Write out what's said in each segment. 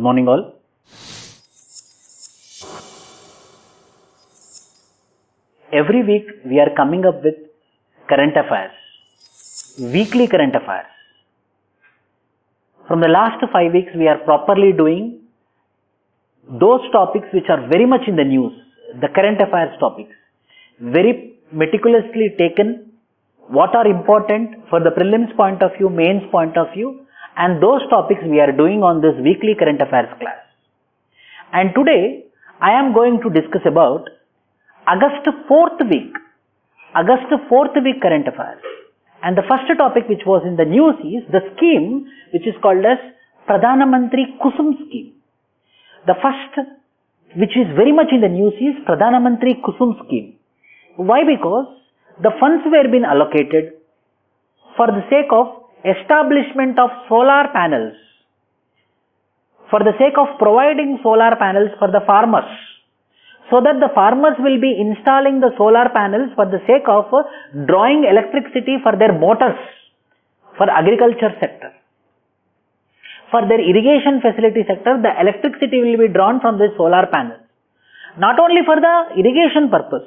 Good morning all. Every week we are coming up with current affairs, weekly current affairs. From the last 5 weeks we are properly doing those topics which are very much in the news, the current affairs topics, very meticulously taken, what are important for the prelims point of view, mains point of view, and those topics we are doing on this weekly current affairs class. And today I am going to discuss about August 4th week current affairs. And the first topic which was in the news is the scheme which is called as Pradhana Mantri Kusum scheme. The first which is very much in the news is Pradhana Mantri Kusum scheme. Why? Because the funds were being allocated for the sake of establishment of solar panels, for the sake of providing solar panels for the farmers, so that the farmers will be installing the solar panels for the sake of drawing electricity for their motors, for agriculture sector. For their irrigation facility sector, the electricity will be drawn from the solar panels. Not only for the irrigation purpose,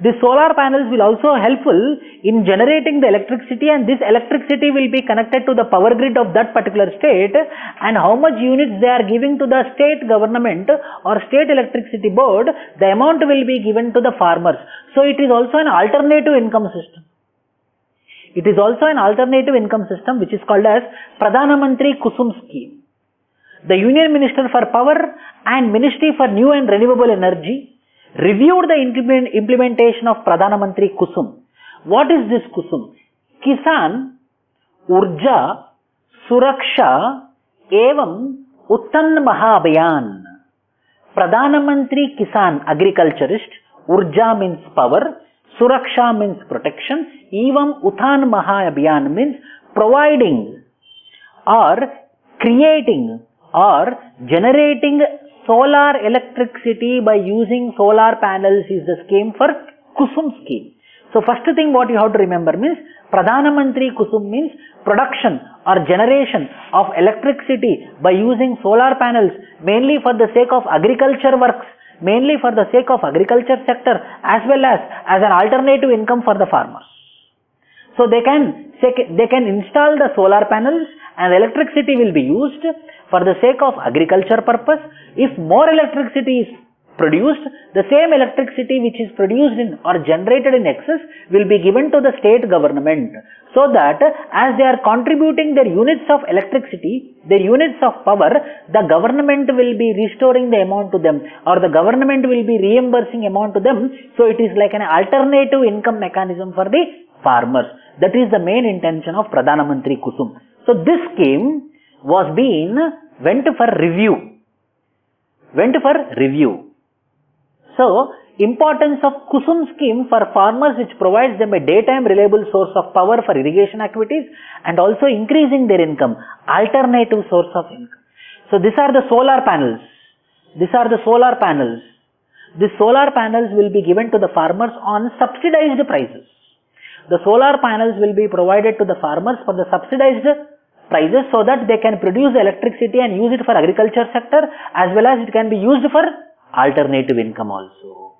the solar panels will also helpful in generating the electricity, and this electricity will be connected to the power grid of that particular state, and how much units they are giving to the state government or state electricity board, the amount will be given to the farmers. So it is also an alternative income system. It is also an alternative income system which is called as Pradhana Mantri Kusum scheme. The Union Minister for Power and Ministry for New and Renewable Energy reviewed the implementation of Pradhana Mantri Kusum. What is this Kusum? Kisan Urja Suraksha Evam Uttan Mahabhayan. Pradhana Mantri Kisan, agriculturist, Urja means power, Suraksha means protection, Evam Uttan Mahabhayan means providing or creating or generating solar electricity by using solar panels is the scheme for Kusum scheme. So first thing what you have to remember means Pradhana Mantri Kusum means production or generation of electricity by using solar panels, mainly for the sake of agriculture works, mainly for the sake of agriculture sector, as well as an alternative income for the farmers. So they can install the solar panels and electricity will be used for the sake of agriculture purpose. If more electricity is produced, the same electricity which is produced in or generated in excess will be given to the state government, so that as they are contributing their units of electricity, their units of power, the government will be restoring the amount to them, or the government will be reimbursing amount to them. So it is like an alternative income mechanism for the farmers. That is the main intention of Pradhana Mantri Kusum. So this scheme went for review. So importance of Kusum scheme for farmers, which provides them a daytime reliable source of power for irrigation activities and also increasing their income, alternative source of income. So these are the solar panels. The solar panels will be given to the farmers on subsidized prices. The solar panels will be provided to the farmers for the subsidized prices, so that they can produce electricity and use it for agriculture sector, as well as it can be used for alternative income also.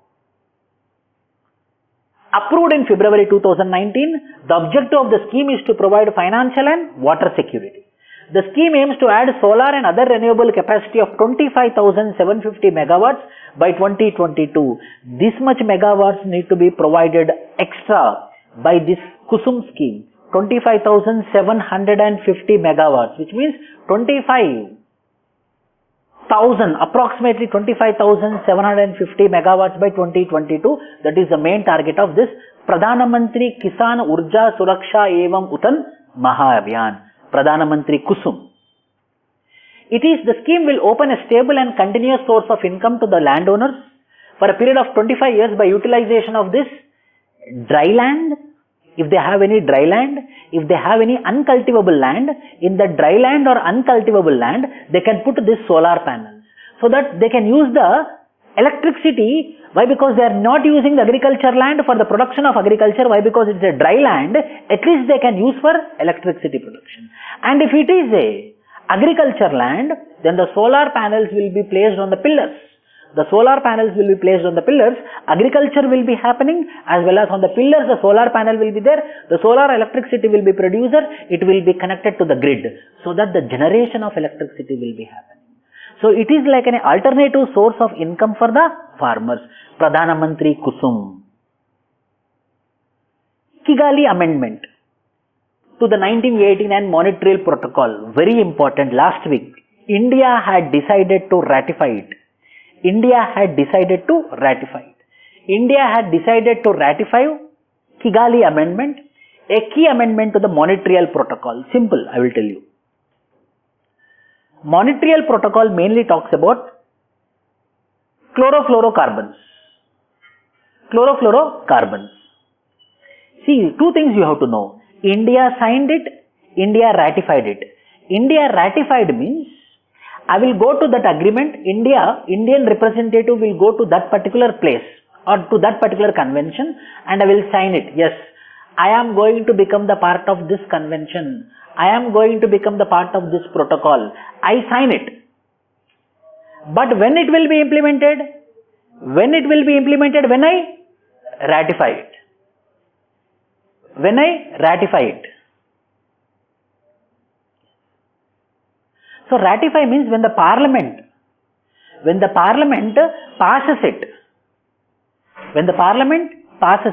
Approved in February 2019, the objective of the scheme is to provide financial and water security. The scheme aims to add solar and other renewable capacity of 25,750 megawatts by 2022. This much megawatts need to be provided extra by this Kusum scheme. 25,750 megawatts, which means approximately 25,750 megawatts by 2022. That is the main target of this Pradhana Mantri Kisan Urja Suraksha Evam Uttan Mahabhayan, Pradhana Mantri Kusum. The scheme will open a stable and continuous source of income to the landowners for a period of 25 years by utilization of this dry land. If they have any dry land, if they have any uncultivable land, in the dry land or uncultivable land, they can put this solar panels, so that they can use the electricity. Why? Because they are not using the agriculture land for the production of agriculture. Why? Because it's a dry land. At least they can use for electricity production. And if it is a agriculture land, then the solar panels will be placed on the pillars. The solar panels will be placed on the pillars, agriculture will be happening, as well as on the pillars the solar panel will be there, the solar electricity will be produced, it will be connected to the grid, so that the generation of electricity will be happening. So it is like an alternative source of income for the farmers. Pradhana Mantri Kusum. Kigali Amendment to the 1989 Monetary Protocol, very important. Last week, India had decided to ratify it. India had decided to ratify Kigali Amendment, a key amendment to the Monetary Protocol. Simple, I will tell you. Monetary Protocol mainly talks about chlorofluorocarbons. See, two things you have to know. India signed it, India ratified it. India ratified means I will go to that agreement, Indian representative will go to that particular place or to that particular convention and I will sign it. Yes, I am going to become the part of this convention. I am going to become the part of this protocol. I sign it. But when it will be implemented? When I ratify it. So ratify means when the parliament passes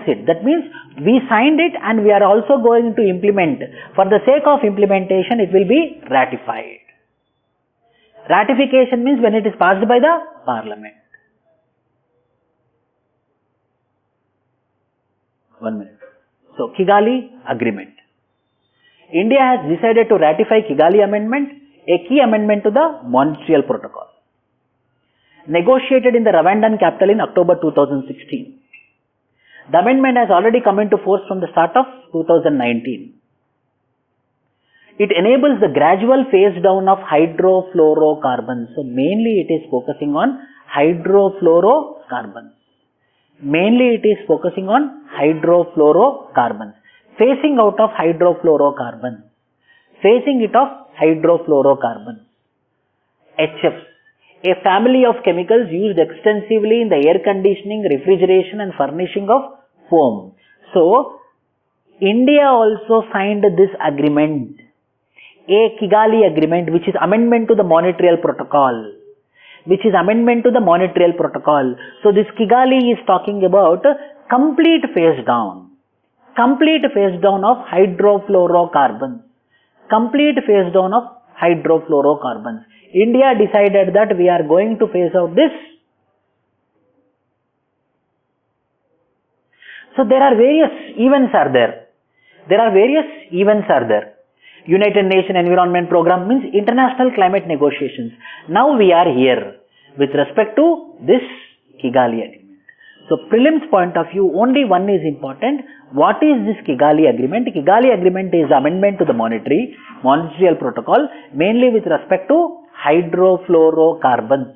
it. That means we signed it and we are also going to implement. For the sake of implementation, it will be ratified. Ratification means when it is passed by the parliament. 1 minute. So Kigali Agreement. India has decided to ratify Kigali Amendment, a key amendment to the Monetary Protocol. Negotiated in the Rwandan capital in October 2016. The amendment has already come into force from the start of 2019. It enables the gradual phase down of hydrofluorocarbons. So mainly it is focusing on hydrofluorocarbons. Phasing out of hydrofluorocarbons. HFs, a family of chemicals used extensively in the air conditioning, refrigeration and furnishing of foam. So, India also signed this agreement, a Kigali Agreement, which is amendment to the Monetary Protocol. So, this Kigali is talking about complete phase down of hydrofluorocarbons. India decided that we are going to phase out this. So there are various events are there. United Nations Environment Program means international climate negotiations. Now we are here with respect to this Kigali Agreement. So prelims point of view, only one is important. What is this Kigali Agreement? Kigali Agreement is amendment to the Monetary Protocol, mainly with respect to hydrofluorocarbons.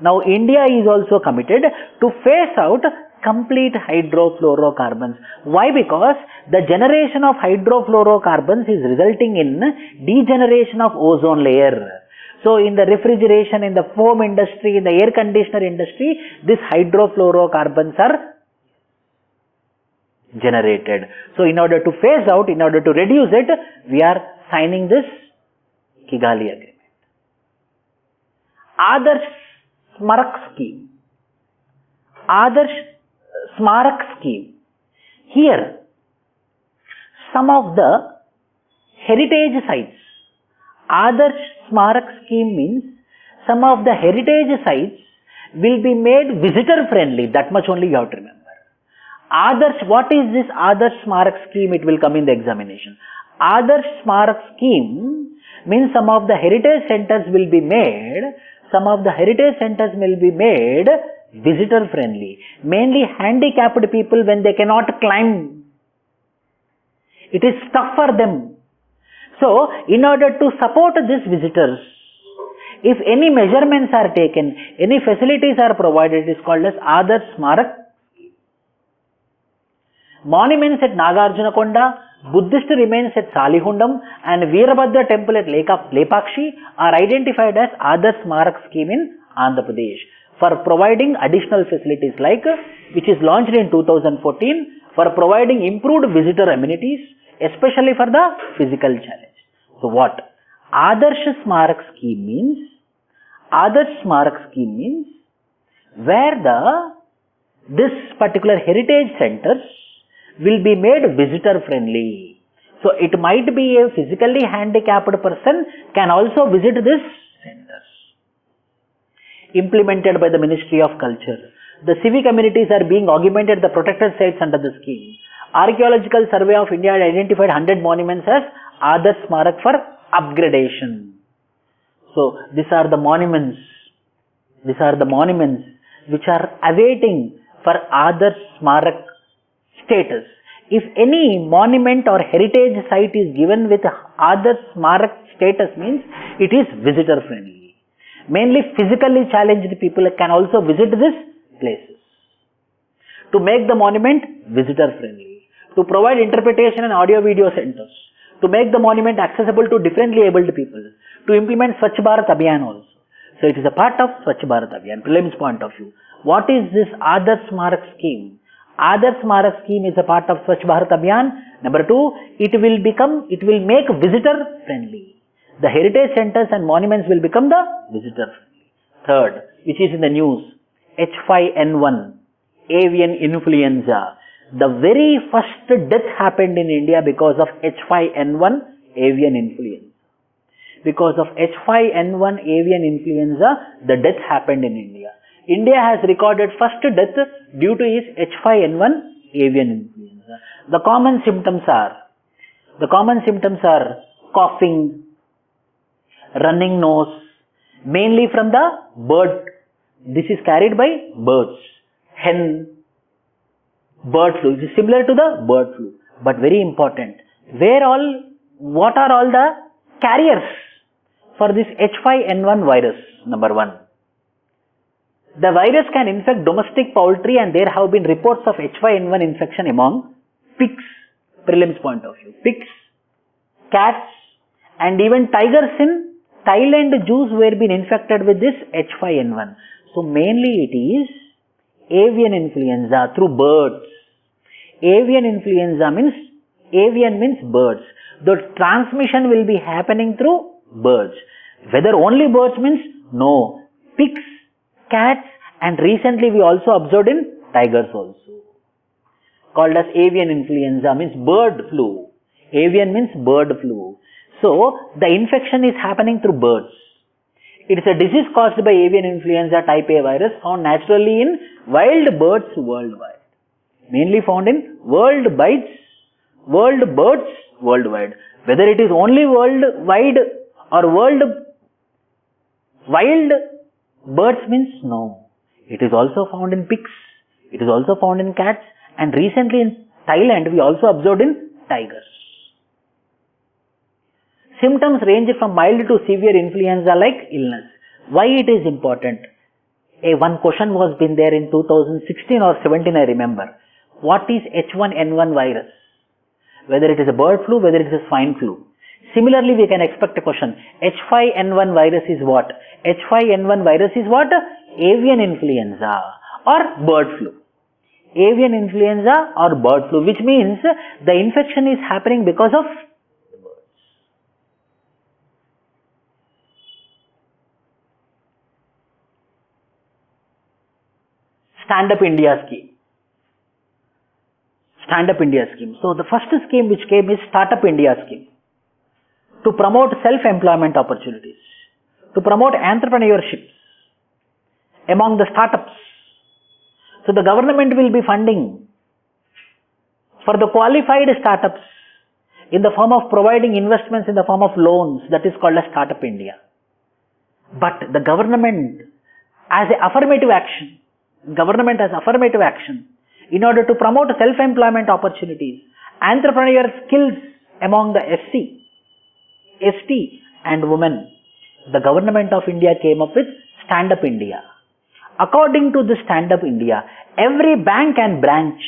Now India is also committed to phase out complete hydrofluorocarbons. Why? Because the generation of hydrofluorocarbons is resulting in degeneration of ozone layer. So in the refrigeration, in the foam industry, in the air conditioner industry, these hydrofluorocarbons are generated. So in order to phase out, in order to reduce it, we are signing this Kigali Agreement. Adarsh Smarak Scheme. Here, some of the heritage sites. Adarsh Smarak Scheme means some of the heritage sites will be made visitor friendly. That much only you have to remember. What is this Adarsh Smarak Scheme? It will come in the examination. Adarsh Smarak Scheme means some of the heritage centers will be made visitor friendly. Mainly handicapped people when they cannot climb. It is tough for them. So, in order to support these visitors, if any measurements are taken, any facilities are provided, it is called as Adarsh Smarak. Monuments at Nagarjunakonda, Buddhist remains at Salihundam and Veerabhadra temple at Lepakshi are identified as Adarsh Smarak scheme in Andhra Pradesh for providing additional facilities like, which is launched in 2014, for providing improved visitor amenities, especially for the physical challenge. So what Adarsh Smarak scheme means? Adarsh Smarak scheme means where this particular heritage centers will be made visitor friendly. So it might be a physically handicapped person can also visit this centers. Implemented by the Ministry of Culture. The civic amenities are being augmented the protected sites under the scheme. Archaeological Survey of India identified 100 monuments as Adarsh Smarak for upgradation. So these are the monuments. These are the monuments which are awaiting for Adarsh Smarak status. If any monument or heritage site is given with Adarsh Smarak status means it is visitor friendly. Mainly physically challenged people can also visit these places. To make the monument visitor friendly. To provide interpretation and audio video centers. To make the monument accessible to differently abled people. To implement Swachh Bharat Abhiyan also. So it is a part of Swachh Bharat Abhiyan, prelims point of view. What is this Adarsh Smarak scheme? Adarsh Smarak scheme is a part of Swachh Bharat Abhiyan. Number 2, it will make visitor friendly. The heritage centers and monuments will become the visitor friendly. Third, which is in the news, H5N1, avian influenza. The very first death happened in India because of H5N1 avian influenza. Because of H5N1 avian influenza, the death happened in India. India has recorded first death due to its H5N1 avian influenza. The common symptoms are coughing, running nose, mainly from the bird. This is carried by birds. Hen, bird flu. It is similar to the bird flu, but very important. What are all the carriers for this H5N1 virus? Number 1. The virus can infect domestic poultry and there have been reports of H5N1 infection among pigs, prelims point of view. Pigs, cats and even tigers in Thailand zoos were being infected with this H5N1. So mainly it is avian influenza through birds. Avian influenza means birds. The transmission will be happening through birds. Whether only birds means no. Pigs, cats and recently we also observed in tigers also. Called as avian influenza means bird flu. Avian means bird flu. So the infection is happening through birds. It is a disease caused by avian influenza type A virus found naturally in wild birds worldwide. Mainly found in wild birds worldwide. Whether it is only worldwide or wild birds means no. It is also found in pigs. It is also found in cats. And recently in Thailand we also observed in tigers. Symptoms range from mild to severe influenza-like illness. Why it is important? One question was been there in 2016 or 17, I remember. What is H1N1 virus? Whether it is a bird flu, whether it is a swine flu. Similarly, we can expect a question. H5N1 virus is what? H5N1 virus is what? Avian influenza or bird flu. Avian influenza or bird flu, which means the infection is happening because of Standup India scheme. Standup India scheme. So the first scheme which came is Startup India scheme. To promote self-employment opportunities. To promote entrepreneurship among the startups. So the government will be funding for the qualified startups in the form of providing investments in the form of loans, that is called as Startup India. But the government as affirmative action in order to promote self-employment opportunities, entrepreneur skills among the SC, ST and women, the government of India came up with Stand-up India. According to the Stand-up India, every bank and branch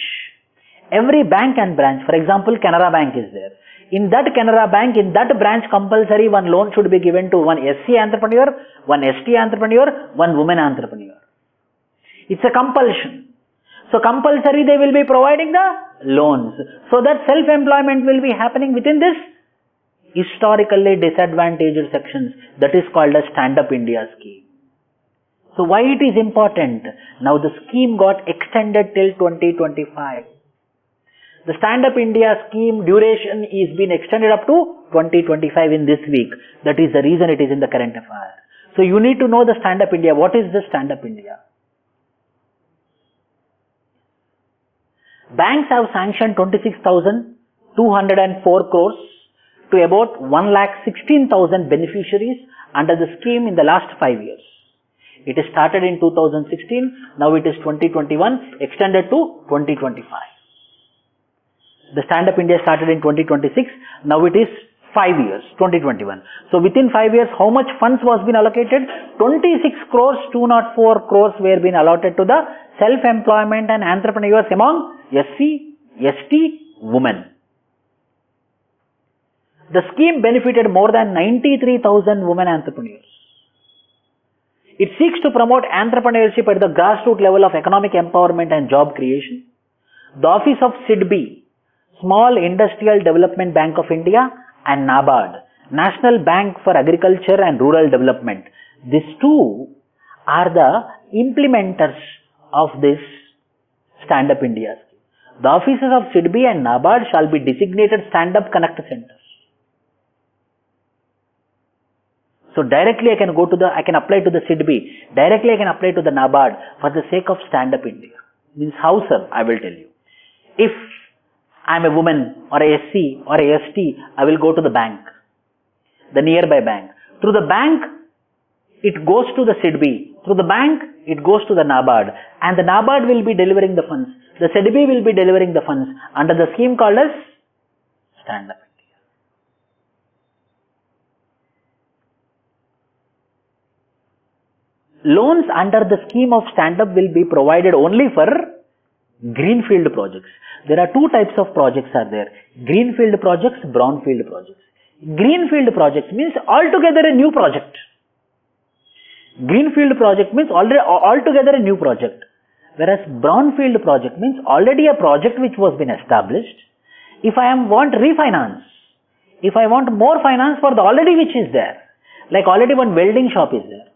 every bank and branch, for example, Canara Bank is there. In that Canara Bank, in that branch, compulsory one loan should be given to one SC entrepreneur, one ST entrepreneur, one woman entrepreneur. It's a compulsion. So compulsory they will be providing the loans. So that self-employment will be happening within this historically disadvantaged sections. That is called a Stand-Up India scheme. So why it is important? Now the scheme got extended till 2025. The Stand-Up India scheme duration is been extended up to 2025 in this week. That is the reason it is in the current affair. So you need to know the Stand-Up India. What is the Stand-Up India? Banks have sanctioned 26,204 crores to about 1,16,000 beneficiaries under the scheme in the last 5 years. It is started in 2016, now it is 2021, extended to 2025. The Stand-Up India started in 2026, now it is 5 years, 2021. So within 5 years, how much funds was been allocated? 26 crores, 204 crores were been allotted to the self-employment and entrepreneurs among SC, ST, women. The scheme benefited more than 93,000 women entrepreneurs. It seeks to promote entrepreneurship at the grassroots level of economic empowerment and job creation. The office of SIDBI, Small Industrial Development Bank of India, and NABARD, National Bank for Agriculture and Rural Development, these two are the implementers of this Stand-Up India scheme. The offices of SIDBI and NABARD shall be designated Stand-Up Connect Centers. So directly I can apply to the SIDBI, directly I can apply to the NABARD for the sake of Stand-Up India. Means how, sir? I will tell you. If I am a woman or a SC or a ST, I will go to the bank, the nearby bank. Through the bank, it goes to the SIDBI. Through the bank, it goes to the NABARD. And the NABARD will be delivering the funds. The SIDBI will be delivering the funds under the scheme called as Stand-Up India. Loans under the scheme of Stand-Up will be provided only for greenfield projects. There are two types of projects are there. Greenfield projects, brownfield projects. Greenfield projects means altogether a new project. Greenfield project means altogether a new project. Whereas brownfield project means already a project which was been established. If I want refinance, if I want more finance for the already which is there, like already one welding shop is there.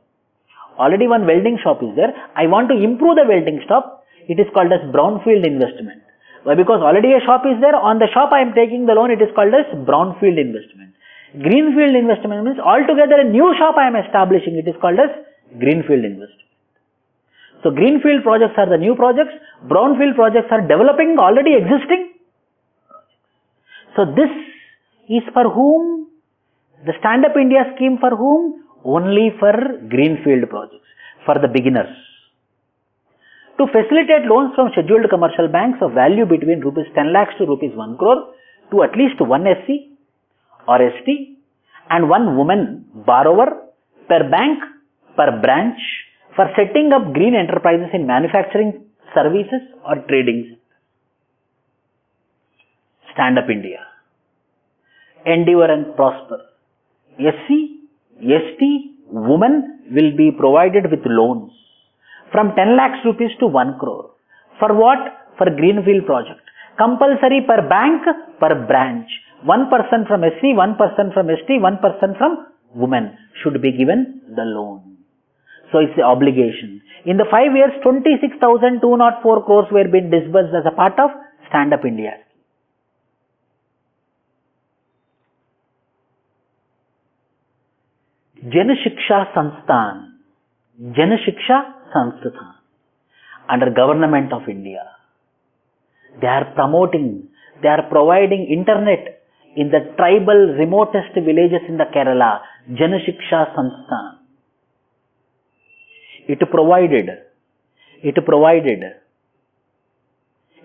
Already one welding shop is there. I want to improve the welding shop. It is called as brownfield investment. Why? Because already a shop is there. On the shop I am taking the loan. It is called as brownfield investment. Greenfield investment means altogether a new shop I am establishing. It is called as greenfield investment. So greenfield projects are the new projects. Brownfield projects are developing already existing projects. So this is for whom? The Stand-Up India scheme for whom? Only for greenfield projects, for the beginners. To facilitate loans from scheduled commercial banks of value between rupees 10 lakhs to rupees 1 crore to at least one SC or ST and one woman borrower per bank, per branch for setting up green enterprises in manufacturing, services or trading. Stand-Up India. Endeavor and prosper. SC, ST, women will be provided with loans from 10 lakhs rupees to 1 crore. For what? For greenfield project. Compulsory per bank, per branch. One person from SC, one person from ST, one person from women should be given the loan. So it's the obligation. In the 5 years, 26,204 crores were being disbursed as a part of Stand-Up India. Jan Shiksha Sansthan, Jan Shiksha Sansthan, under Government of India. They are promoting, they are providing internet in the tribal remotest villages in the Kerala. Jan Shiksha Sansthan. It provided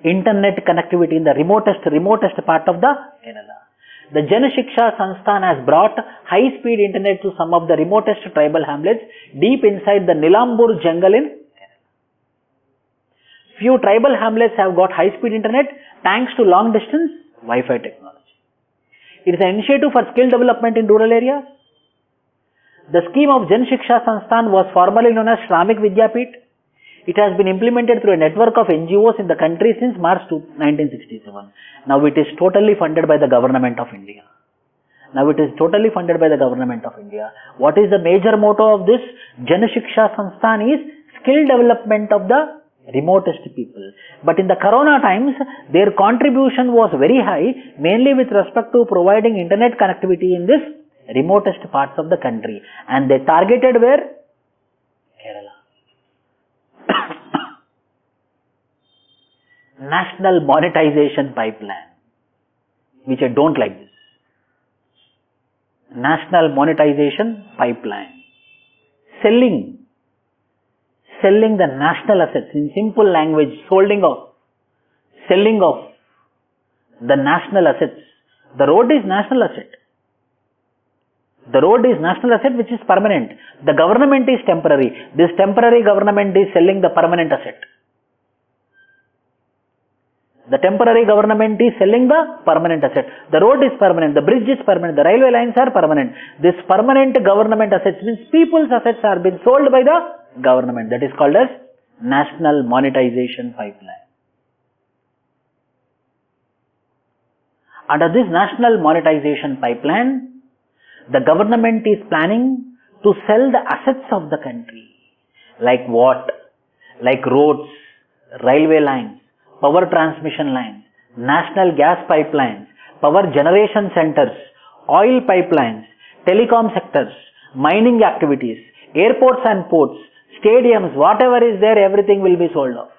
internet connectivity in the remotest part of the Kerala. The Jan Shiksha Sansthan has brought high-speed internet to some of the remotest tribal hamlets deep inside the Nilambur jungle in Kerala. Few tribal hamlets have got high-speed internet thanks to long-distance Wi-Fi technology. It is an initiative for skill development in rural areas. The scheme of Jan Shiksha Sansthan was formerly known as Shramik Vidyapeeth. It has been implemented through a network of NGOs in the country since March 1967. Now it is totally funded by the government of India. What is the major motto of this Jan Shiksha Sansthan is skill development of the remotest people. But in the corona times, their contribution was very high, mainly with respect to providing internet connectivity in this remotest parts of the country. And they targeted where? Kerala. National monetization pipeline, which I don't like this. National monetization pipeline. Selling the national assets, in simple language, selling off the national assets. The road is national asset. Which is permanent. The government is temporary. This temporary government is selling the permanent asset. The temporary government is selling the permanent asset. The road is permanent, the bridge is permanent, the railway lines are permanent. This permanent government assets means people's assets are being sold by the government. That is called as national monetization pipeline. Under this national monetization pipeline, the government is planning to sell the assets of the country. Like what? Like roads, railway lines, power transmission lines, national gas pipelines, power generation centers, oil pipelines, telecom sectors, mining activities, airports and ports, stadiums, whatever is there, everything will be sold off.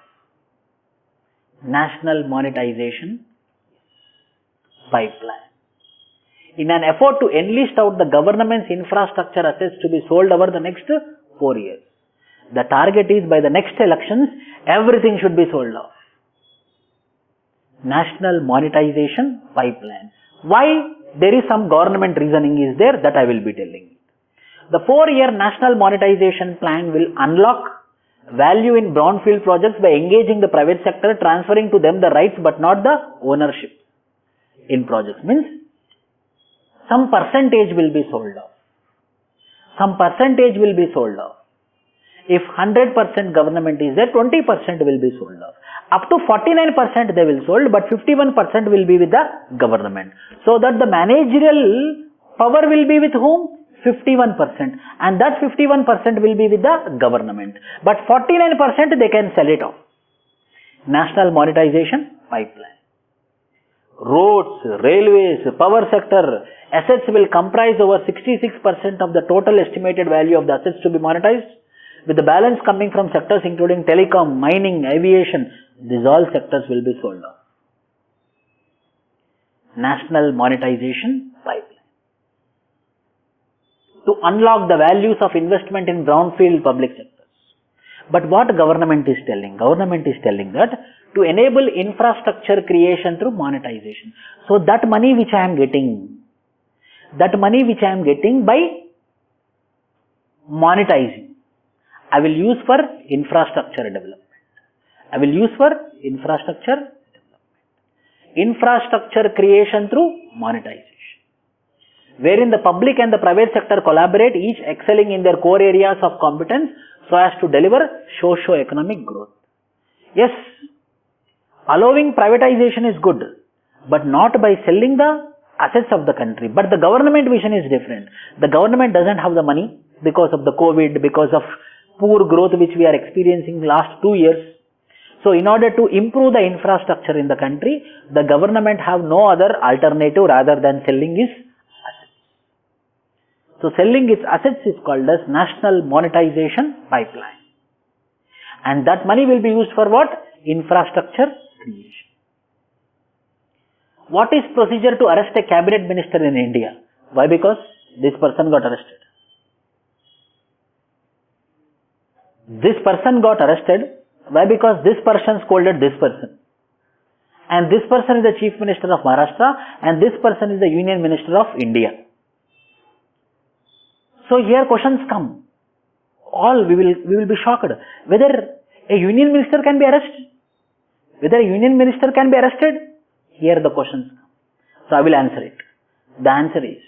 National monetization pipeline. In an effort to enlist out the government's infrastructure assets to be sold over the next 4 years. The target is by the next elections, everything should be sold off. National monetization pipeline. Why? There is some government reasoning is there, that I will be telling you. The 4-year national monetization plan will unlock value in brownfield projects by engaging the private sector, transferring to them the rights but not the ownership in projects. Means some percentage will be sold off. If 100% government is there, 20% will be sold off. Up to 49% they will sold, but 51% will be with the government. So that the managerial power will be with whom? 51%. And that 51% will be with the government. But 49% they can sell it off. National monetization pipeline. Roads, railways, power sector, assets will comprise over 66% of the total estimated value of the assets to be monetized, with the balance coming from sectors including telecom, mining, aviation. These all sectors will be sold off. National monetization pipeline. To unlock the values of investment in brownfield public sectors. But what government is telling? Government is telling that to enable infrastructure creation through monetization. So that money which I am getting by monetizing, I will use for infrastructure development. Infrastructure creation through monetization. Wherein the public and the private sector collaborate, each excelling in their core areas of competence so as to deliver socio-economic growth. Yes, allowing privatization is good, but not by selling the assets of the country. But the government vision is different. The government doesn't have the money because of the COVID, because of poor growth which we are experiencing last 2 years. So in order to improve the infrastructure in the country, the government have no other alternative rather than selling its assets. So selling its assets is called as national monetization pipeline. And that money will be used for what? Infrastructure creation. What is procedure to arrest a cabinet minister in India? Why? Because this person got arrested. Why? Because this person scolded this person. And this person is the Chief Minister of Maharashtra and this person is the Union Minister of India. So here questions come. We will be shocked. Whether a Union Minister can be arrested? whether a union minister can be arrested? Here the questions come. So I will answer it. The answer is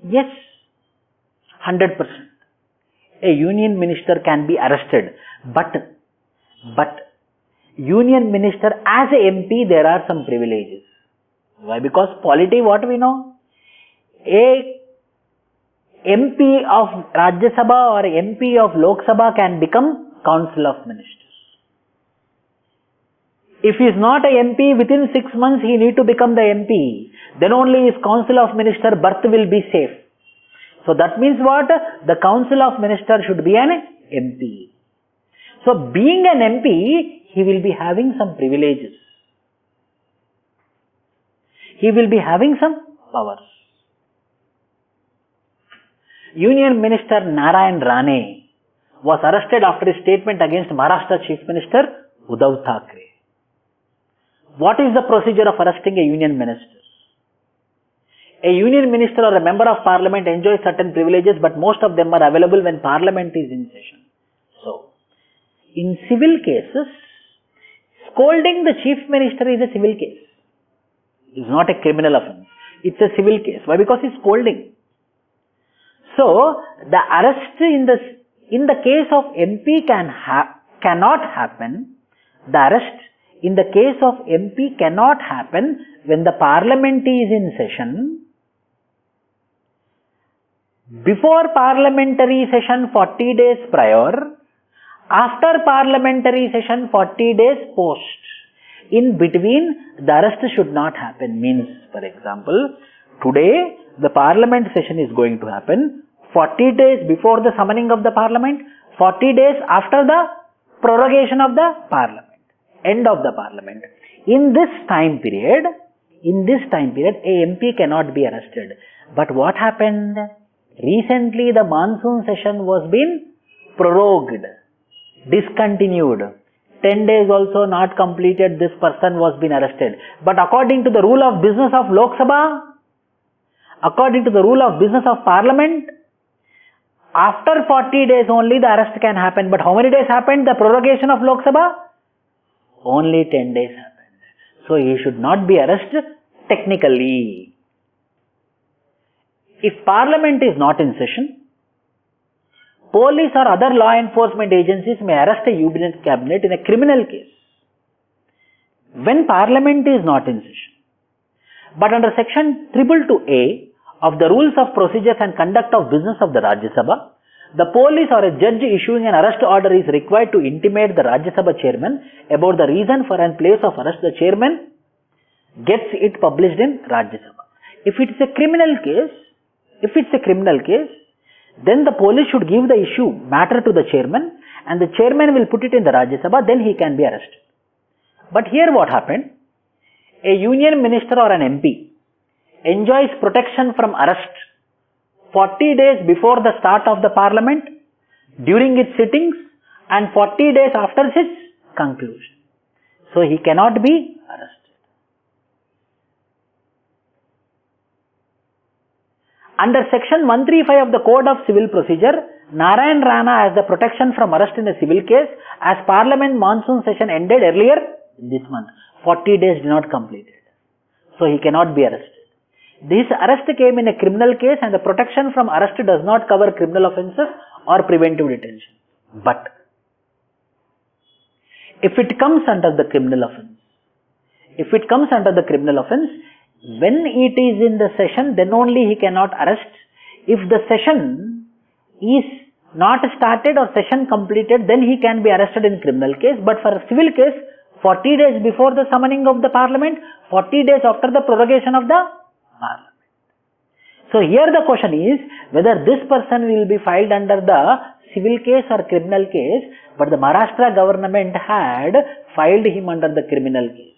yes, 100%. A union minister can be arrested, but union minister as a MP, there are some privileges. Why? Because polity, what we know? A MP of Rajya Sabha or MP of Lok Sabha can become Council of Ministers. If he is not a MP, within 6 months he need to become the MP. Then only his Council of Minister birth will be safe. So that means what? The Council of Minister should be an MP. So being an MP, he will be having some privileges. He will be having some powers. Union Minister Narayan Rane was arrested after his statement against Maharashtra Chief Minister Uddhav Thackeray. What is the procedure of arresting a union minister? A union minister or a member of parliament enjoys certain privileges, but most of them are available when parliament is in session. So, in civil cases, scolding the chief minister is a civil case. It's not a criminal offense. It's a civil case. Why? Because he's scolding. So, the arrest in the case of MP cannot happen. The arrest in the case of MP cannot happen when the parliament is in session. Before parliamentary session 40 days prior, after parliamentary session 40 days post. In between, the arrest should not happen. Means, for example, today the parliament session is going to happen 40 days before the summoning of the parliament, 40 days after the prorogation of the parliament, end of the parliament. In this time period, a MP cannot be arrested. But what happened? Recently the monsoon session was been prorogued, discontinued. 10 days also not completed, this person was been arrested. But according to the rule of business of Lok Sabha, according to the rule of business of Parliament, after 40 days only the arrest can happen. But how many days happened? The prorogation of Lok Sabha? Only 10 days happened. So he should not be arrested technically. If Parliament is not in session, police or other law enforcement agencies may arrest a union cabinet in a criminal case when Parliament is not in session. But under section 222A of the Rules of Procedures and Conduct of Business of the Rajya Sabha, the police or a judge issuing an arrest order is required to intimate the Rajya Sabha chairman about the reason for and place of arrest. The chairman gets it published in Rajya Sabha. If it's a criminal case, then the police should give the issue matter to the chairman and the chairman will put it in the Rajya Sabha, then he can be arrested. But here what happened? A union minister or an MP enjoys protection from arrest 40 days before the start of the parliament, during its sittings and 40 days after its conclusion. So he cannot be arrested. Under section 135 of the Code of Civil Procedure, Narayan Rana has the protection from arrest in a civil case as Parliament monsoon session ended earlier this month. 40 days did not completed. So he cannot be arrested. This arrest came in a criminal case and the protection from arrest does not cover criminal offences or preventive detention. But if it comes under the criminal offence, when it is in the session, then only he cannot arrest. If the session is not started or session completed, then he can be arrested in criminal case. But for a civil case, 40 days before the summoning of the parliament, 40 days after the prorogation of the parliament. So here the question is whether this person will be filed under the civil case or criminal case, but the Maharashtra government had filed him under the criminal case.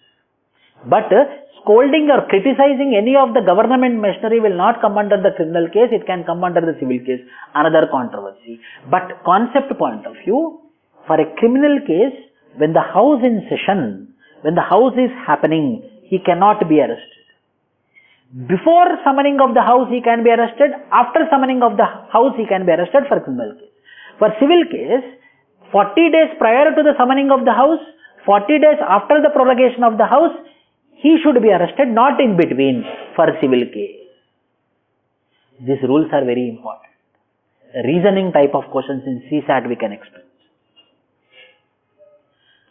But scolding or criticizing any of the government machinery will not come under the criminal case, it can come under the civil case, another controversy. But concept point of view, for a criminal case, when the house in session, when the house is happening, he cannot be arrested. Before summoning of the house, he can be arrested. After summoning of the house, he can be arrested for criminal case. For civil case, 40 days prior to the summoning of the house, 40 days after the prorogation of the house, he should be arrested, not in between for civil case. These rules are very important. Reasoning type of questions in CSAT we can expect.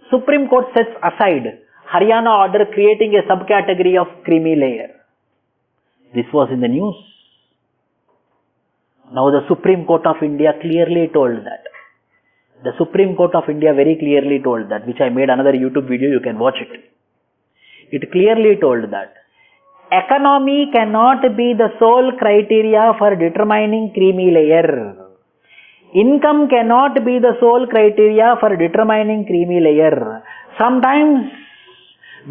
Supreme Court sets aside Haryana order creating a subcategory of creamy layer. This was in the news. Now the Supreme Court of India clearly told that. The Supreme Court of India very clearly told that, which I made another YouTube video, you can watch it. It clearly told that economy cannot be the sole criteria for determining creamy layer. Income cannot be the sole criteria for determining creamy layer. Sometimes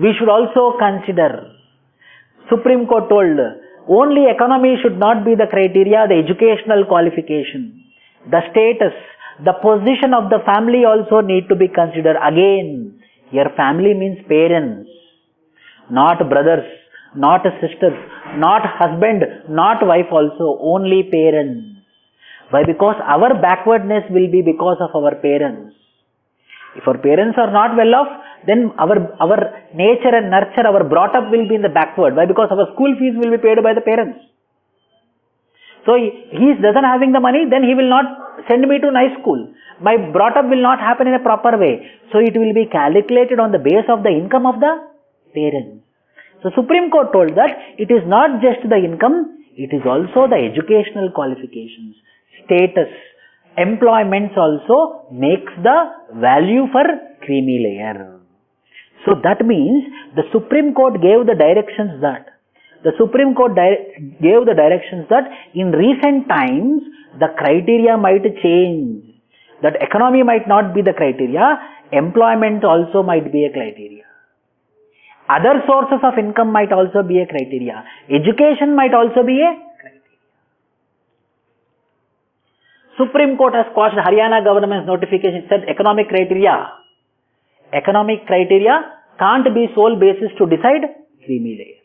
we should also consider, Supreme Court told, only economy should not be the criteria, the educational qualification, the status, the position of the family also need to be considered. Again, here family means parents, not brothers, not sisters, not husband, not wife also, only parents. Why? Because our backwardness will be because of our parents. If our parents are not well off, then our nature and nurture, our brought up will be in the backward. Why? Because our school fees will be paid by the parents. So he doesn't having the money, then he will not send me to nice school. My brought up will not happen in a proper way. So it will be calculated on the base of the income of the parents. So Supreme Court told that it is not just the income, it is also the educational qualifications, status, employments also makes the value for creamy layer. So that means the Supreme Court gave the directions that in recent times the criteria might change. That economy might not be the criteria, employment also might be a criteria. Other sources of income might also be a criteria. Education might also be a criteria. Supreme Court has quashed Haryana government's notification, said economic criteria can't be sole basis to decide creamy layer.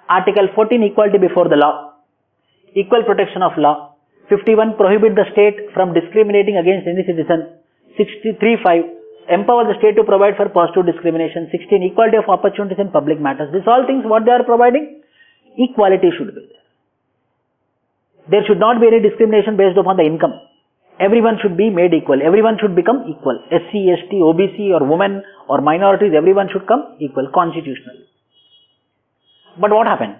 Article 14, equality before the law, equal protection of law. 51, prohibit the state from discriminating against any citizen. 63.5, empower the state to provide for positive discrimination. 16, equality of opportunities in public matters. These all things what they are providing, equality should be there. There should not be any discrimination based upon the income. Everyone should be made equal. Everyone should become equal. SC, ST, OBC or women or minorities, everyone should come equal constitutionally. But what happened?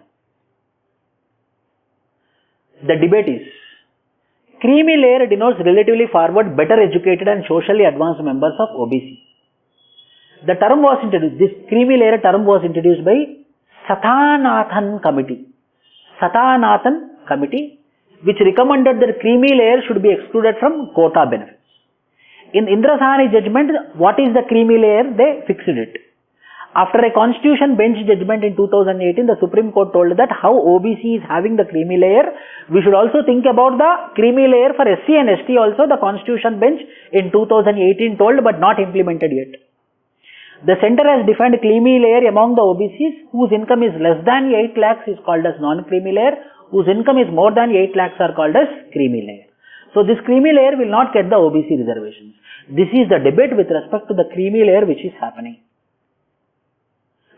The debate is, creamy layer denotes relatively forward, better educated and socially advanced members of OBC. The term was introduced, this creamy layer term was introduced by Sathanathan Committee, which recommended that creamy layer should be excluded from quota benefits. In Indrasani judgment, what is the creamy layer? They fixed it. After a constitution bench judgment in 2018, the Supreme Court told that how OBC is having the creamy layer, we should also think about the creamy layer for SC and ST also. The constitution bench in 2018 told, but not implemented yet. The center has defined creamy layer among the OBCs whose income is less than 8 lakhs is called as non-creamy layer, whose income is more than 8 lakhs are called as creamy layer. So this creamy layer will not get the OBC reservations. This is the debate with respect to the creamy layer which is happening.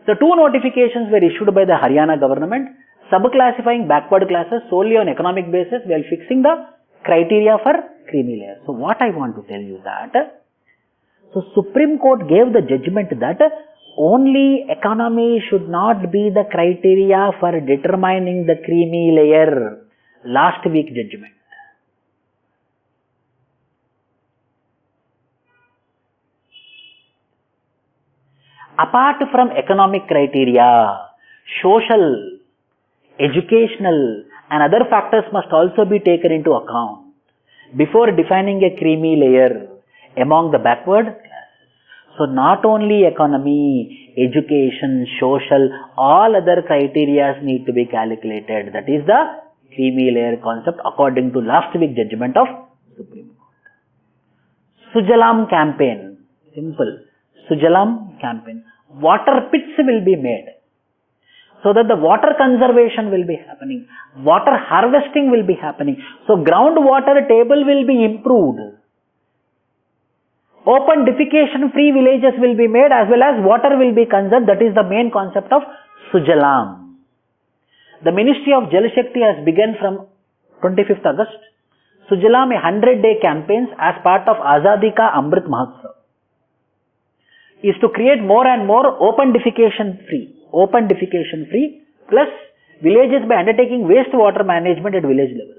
The two notifications were issued by the Haryana government, subclassifying backward classes solely on economic basis while fixing the criteria for creamy layer. So what I want to tell you that, so Supreme Court gave the judgment that only economy should not be the criteria for determining the creamy layer. Last week judgment. Apart from economic criteria, social, educational and other factors must also be taken into account before defining a creamy layer among the backward classes. So not only economy, education, social, all other criteria need to be calculated. That is the creamy layer concept according to last week judgment of Supreme Court. Sujalam campaign, simple. Sujalam campaign. Water pits will be made so that the water conservation will be happening. Water harvesting will be happening. So groundwater table will be improved. Open defecation free villages will be made as well as water will be conserved. That is the main concept of Sujalam. The Ministry of Jal Shakti has begun from 25th August. Sujalam, a 100-day campaigns as part of Azadi Ka Amrit Mahotsav, is to create more and more open defecation free plus villages by undertaking wastewater management at village level.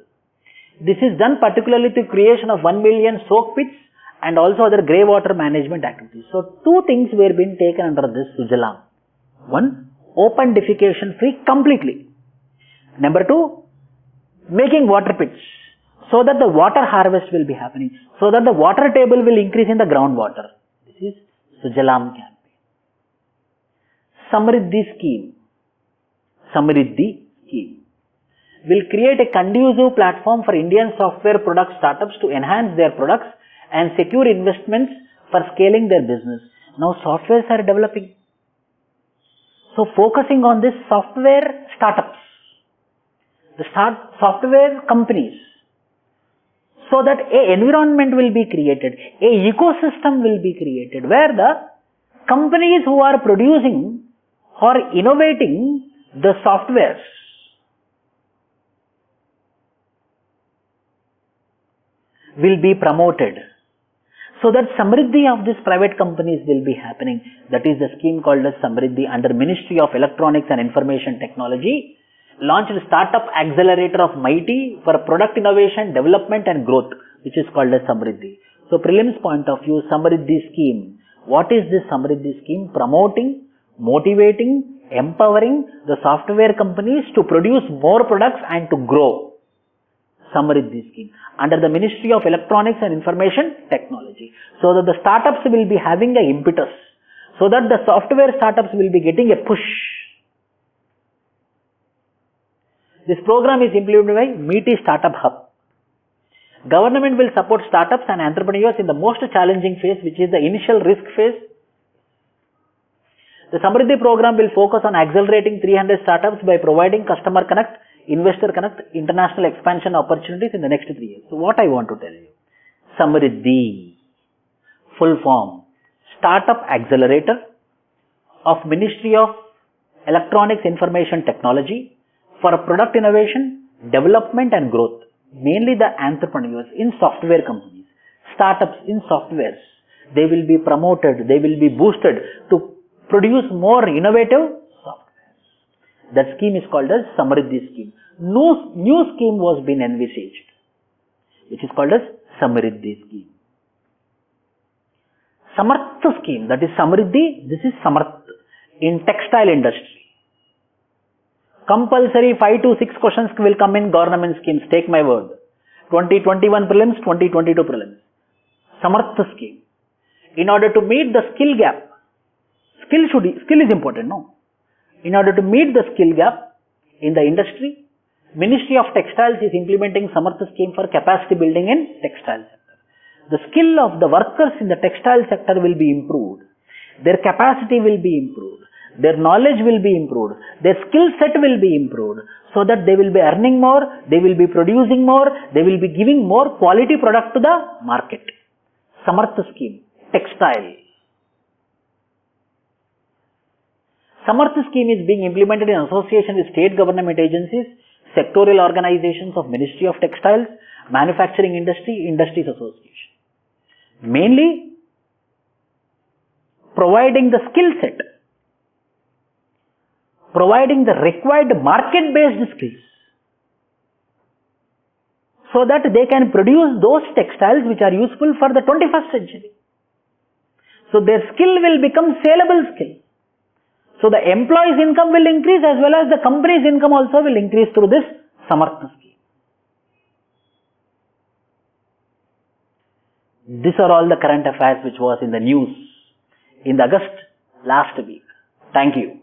This is done particularly through creation of 1 million soak pits and also other grey water management activities. So, two things were being taken under this Sujalam. One, open defecation free completely. Number two, making water pits so that the water harvest will be happening, so that the water table will increase in the groundwater. This is Sujalam campaign. Samriddhi scheme will create a conducive platform for Indian software product startups to enhance their products and secure investments for scaling their business. Now softwares are developing. So focusing on this software startups, the software companies, so that an environment will be created, a ecosystem will be created where the companies who are producing or innovating the softwares will be promoted, so that Samriddhi of these private companies will be happening. That is the scheme called as Samriddhi under Ministry of Electronics and Information Technology, launched Startup Accelerator of MIT for product innovation, development and growth, which is called as Samriddhi. So prelims point of view, Samriddhi scheme. What is this Samriddhi scheme? Promoting, motivating, empowering the software companies to produce more products and to grow. Samriddhi scheme under the Ministry of Electronics and Information Technology, so that the startups will be having an impetus, so that the software startups will be getting a push. This program is implemented by MeetY Startup Hub. Government will support startups and entrepreneurs in the most challenging phase, which is the initial risk phase. The Samriddhi program will focus on accelerating 300 startups by providing customer connect, investor connect, international expansion opportunities in the next 3 years. So what I want to tell you, Samriddhi, full form, Startup Accelerator of Ministry of Electronics Information Technology for product innovation, development and growth, mainly the entrepreneurs in software companies, startups in softwares. They will be promoted, they will be boosted to produce more innovative softwares. That scheme is called as Samriddhi scheme. New scheme was being envisaged, which is called as Samriddhi scheme. Samarth scheme, that is Samriddhi, this is Samarth in textile industry. Compulsory 5 to 6 questions will come in government schemes, take my word. 2021 prelims, 2022 prelims. Samarth scheme. In order to meet the skill gap, skill is important, no? In order to meet the skill gap in the industry, Ministry of Textiles is implementing Samarth scheme for capacity building in textile sector. The skill of the workers in the textile sector will be improved. Their capacity will be improved. Their knowledge will be improved. Their skill set will be improved, so that they will be earning more, they will be producing more, they will be giving more quality product to the market. Samarth scheme, textile. Samarth scheme is being implemented in association with state government agencies, sectorial organizations of Ministry of Textiles, Manufacturing Industry, Industries Association. Mainly providing the skill set, providing the required market-based skills, so that they can produce those textiles which are useful for the 21st century. So their skill will become saleable skill. So the employee's income will increase as well as the company's income also will increase through this Samarth scheme. These are all the current affairs which was in the news in the August last week. Thank you.